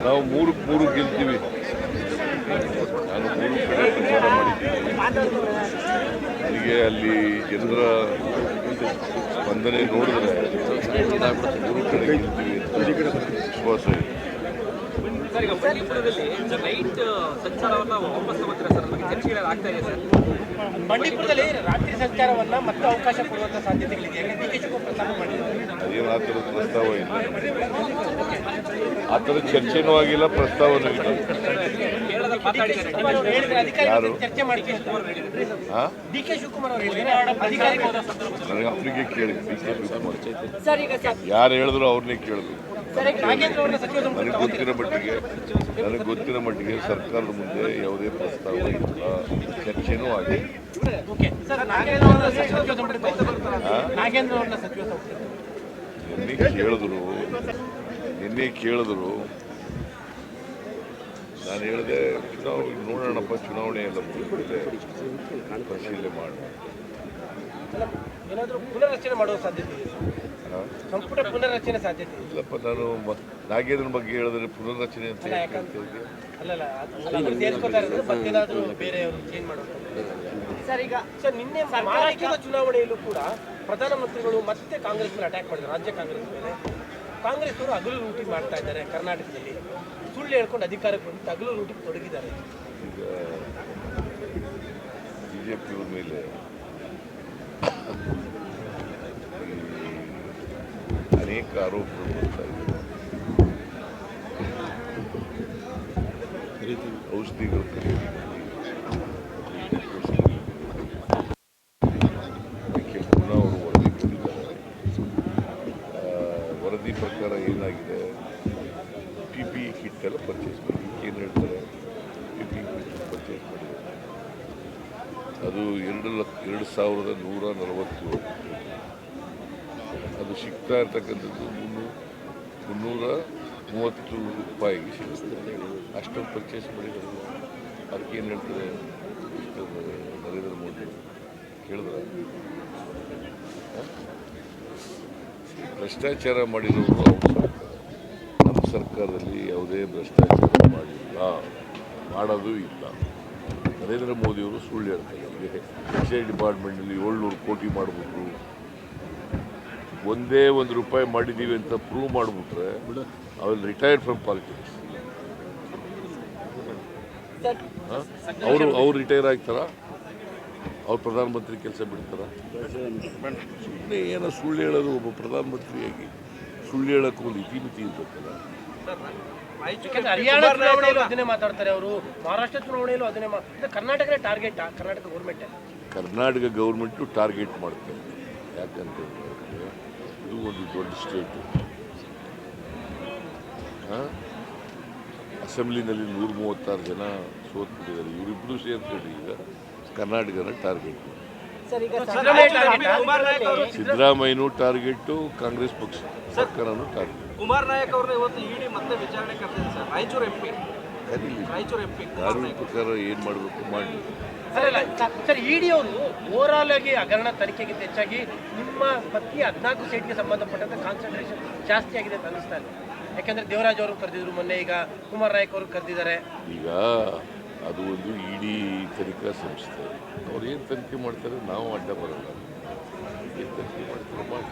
ನಾವು ಮೂರಕ್ಕೆ ಮೂರು ಗೆಲ್ತೀವಿ. ನಾನು ಮೂರು ಕಡೆ ಪ್ರಚಾರ ಮಾಡಿದ್ದೀನಿ. ನನಗೆ ಅಲ್ಲಿ ಜನರ ಸ್ಪಂದನೆ ನೋಡಿದ್ರೆ ಮೂರು ಕಡೆ ಗೆಲ್ತೀವಿ ಅಂತ ವಿಶ್ವಾಸ ಇದೆ. ಬಂಡೀಪುರದಲ್ಲಿ ರಾತ್ರಿ ಸಂಚಾರವನ್ನ ಮತ್ತೆ ಅವಕಾಶ ಕೊಡುವಂತ ಸಾಧ್ಯತೆಗಳಿದೆ. ಅದೇನು ಆ ಥರದ ಪ್ರಸ್ತಾವ ಇಲ್ಲ, ಆ ಥರದ ಚರ್ಚೆನೂ ಆಗಿಲ್ಲ, ಪ್ರಸ್ತಾವನೂ ಇಲ್ಲ. ಯಾರು ಡಿ ಕೆ ಶಿವಕುಮಾರ್ ನನಗೆ ಅವರಿಗೆ ಕೇಳಿ, ಡಿ ಕೆ ಶಿವಕುಮಾರ್ ಯಾರು ಹೇಳಿದ್ರು ಅವ್ರನ್ನೇ ಕೇಳಿದ್ರು. ನನಗೆ ಗೊತ್ತಿರೋ ಮಟ್ಟಿಗೆ ಸರ್ಕಾರದ ಮುಂದೆ ಯಾವುದೇ ಪ್ರಸ್ತಾವ ಇಲ್ಲ, ಚರ್ಚೆನೂ ಆಗಿದೆ. ನಿನ್ನೆ ಕೇಳಿದ್ರು ನಾನು ಹೇಳಿದೆ ನೋಡೋಣಪ್ಪ, ಚುನಾವಣೆ ಎಲ್ಲ ಮುಗಿದ್ಮೇಲೆ ಪರಿಶೀಲನೆ ಮಾಡೋಣ. ಏನಾದರೂ ಪುನರ್ರಚನೆ ಮಾಡುವ ಸಾಧ್ಯತೆ ಇದೆ, ಸಂಪುಟ ಪುನರ್ರಚನೆ ಸಾಧ್ಯತೆ ಇಲ್ಲಪ್ಪ. ನಾನು ನಾಗೇಂದ್ರನ ಬಗ್ಗೆ ಹೇಳಿದ್ರೆ ಪುನರ್ರಚನೆ ಅಂತ ಸರ್. ಈಗ ಸರ್ ನಿನ್ನೆ ಮಹಾರಾಷ್ಟ್ರದ ಚುನಾವಣೆಯಲ್ಲೂ ಕೂಡ ಪ್ರಧಾನಮಂತ್ರಿಗಳು ಮತ್ತೆ ಕಾಂಗ್ರೆಸ್ ಮೇಲೆ ಅಟ್ಯಾಕ್ ಮಾಡಿದ್ದಾರೆ. ರಾಜ್ಯ ಕಾಂಗ್ರೆಸ್ ಮೇಲೆ ಕಾಂಗ್ರೆಸ್ ಅವರು ಹಗಲು ಲೂಟಿ ಮಾಡ್ತಾ ಇದ್ದಾರೆ. ಕರ್ನಾಟಕದಲ್ಲಿ ಸುಳ್ಳು ಹೇಳ್ಕೊಂಡು ಅಧಿಕಾರಕ್ಕೆ ಬಂದು ಹಗಲು ಲೂಟಿಗೆ ತೊಡಗಿದ್ದಾರೆ. ಈಗ ಬಿಜೆಪಿಯವ್ರ ಮೇಲೆ ಅನೇಕ ಆರೋಪಗಳು ಬರ್ತಾ ಇದ್ದಾರೆ. ಔಷಧಿಗಳು ಅದಕ್ಕೆ ಪುನಃ ಅವರು ವರದಿ ಕೊಟ್ಟಿದ್ದಾರೆ. ವರದಿ ಪ್ರಕಾರ ಏನಾಗಿದೆ, PPE ಕಿಟ್ ಎಲ್ಲ ಪರ್ಚೇಸ್ ಮಾಡಿ, ಏನು ಹೇಳ್ತಾರೆ, PPE ಕಿಟ್ ಪರ್ಚೇಸ್ ಮಾಡಿದ್ದಾರೆ. ಅದು 2,147, ಅದು ಸಿಗ್ತಾ ಇರ್ತಕ್ಕಂಥದ್ದು 330 ರೂಪಾಯಿಗೆ ಸಿಗುತ್ತೆ. ಅಷ್ಟೊಂದು ಪರ್ಚೇಸ್ ಮಾಡಿದ್ದಾರೆ. ಅದಕ್ಕೆ ಏನು ಹೇಳ್ತಾರೆ ನರೇಂದ್ರ ಮೋದಿ ಕೇಳಿದ್ರೆ, ಭ್ರಷ್ಟಾಚಾರ ಮಾಡಿರೋರು ಅವ್ರ ಸರ್ಕಾರ. ನಮ್ಮ ಸರ್ಕಾರದಲ್ಲಿ ಯಾವುದೇ ಭ್ರಷ್ಟಾಚಾರ ಮಾಡಿಲ್ಲ, ಮಾಡೋದು ಇಲ್ಲ. ನರೇಂದ್ರ ಮೋದಿಯವರು ಸುಳ್ಳು ಹೇಳ್ತಾರೆ. ಎಕ್ಸೈಸ್ ಡಿಪಾರ್ಟ್ಮೆಂಟ್ನಲ್ಲಿ 700 ಕೋಟಿ ಮಾಡಿಬಿಟ್ರು, ಒಂದೇ ₹1 ಮಾಡಿದ್ದೀವಿ ಅಂತ ಪ್ರೂವ್ ಮಾಡಿಬಿಟ್ರೆ ಅವ್ರು ರಿಟೈರ್ಡ್ ಫ್ರಮ್ ಪಾಲಿಟಿಕ್ಸ್. ಅವ್ರು ರಿಟೈರ್ ಆಗ್ತಾರ? ಅವ್ರು ಪ್ರಧಾನಮಂತ್ರಿ ಕೆಲಸ ಬಿಡ್ತಾರ? ಸುಮ್ಮನೆ ಏನೋ ಸುಳ್ಳು ಹೇಳೋದು. ಒಬ್ಬ ಪ್ರಧಾನಮಂತ್ರಿಯಾಗಿ ಸುಳ್ಳು ಹೇಳೋಕ್ಕೂ ಒಂದು ಇತಿಮಿತಿ ಇರ್ತಕ್ಕಲ್ಲ. ಹರಿಯಾಣ ಚುನಾವಣೆಯಲ್ಲೂ ಅದನ್ನೇ ಮಾತಾಡ್ತಾರೆ ಅವರು, ಮಹಾರಾಷ್ಟ್ರ ಚುನಾವಣೆಯಲ್ಲೂ ಅದನ್ನೇ ಕರ್ನಾಟಕನೇ ಟಾರ್ಗೆಟ್. ಕರ್ನಾಟಕ ಗೌರ್ಮೆಂಟು ಟಾರ್ಗೆಟ್ ಮಾಡ್ತಾರೆ. ಯಾಕಂತ ಇದು ಒಂದು ದೊಡ್ಡ ಸ್ಟೇಟು. ಅಸೆಂಬ್ಲಿನಲ್ಲಿ 136 ಜನ ಸೋತ್ಬಿಟ್ಟಿದ್ದಾರೆ. ಇವರಿಬ್ಬರು ಸೇರ್ಕೊಂಡು ಈಗ ಕರ್ನಾಟಕನ ಟಾರ್ಗೆಟ್. ಸಿದ್ದರಾಮಯ್ಯನೂ ಟಾರ್ಗೆಟ್ಟು, ಕಾಂಗ್ರೆಸ್ ಪಕ್ಷ ಸರ್ಕಾರನೂ ಟಾರ್ಗೆಟ್. ಕುಮಾರ್ ನಾಯಕ್ ಅವ್ರನ್ನ ಇವತ್ತು ಇಡಿ ಮತ್ತೆ ವಿಚಾರಣೆ ಕರೆದಿದೆ ಸರ್. ರಾಯಚೂರು MP ಕಾನೂನು ಪ್ರಕಾರ ಏನು ಮಾಡಬೇಕು ಮಾಡಿ. ಸರ್, ಇಡಿ ಅವರು ಓವರಾಲ್ ಆಗಿ ಹಗರಣ ತನಿಖೆಗಿಂತ ಹೆಚ್ಚಾಗಿ ನಿಮ್ಮ ಪತ್ನಿ 14 ಸೀಟ್ಗೆ ಸಂಬಂಧಪಟ್ಟಂತೆ ಕಾನ್ಸಂಟ್ರೇಷನ್ ಜಾಸ್ತಿ ಆಗಿದೆ ಅಂತ ಅನಿಸ್ತಾ ಇಲ್ಲ. ಯಾಕೆಂದ್ರೆ ದೇವರಾಜ್ ಅವರು ಕರೆದಿದ್ರು ಮೊನ್ನೆ, ಈಗ ಕುಮಾರ್ ನಾಯಕ್ ಅವರು ಕರೆದಿದ್ದಾರೆ. ಈಗ ಅದು ಒಂದು ಇಡಿ ತನಿಖಾ ಸಂಸ್ಥೆ. ಅವ್ರು ಏನು ತನಿಖೆ ಮಾಡ್ತಾರೆ ನಾವು ಅಡ್ಡ ಬರಲ್ಲ. ಏನು ತನಿಖೆ ಮಾಡ್ತಾರೆ ಮಾಡಿ.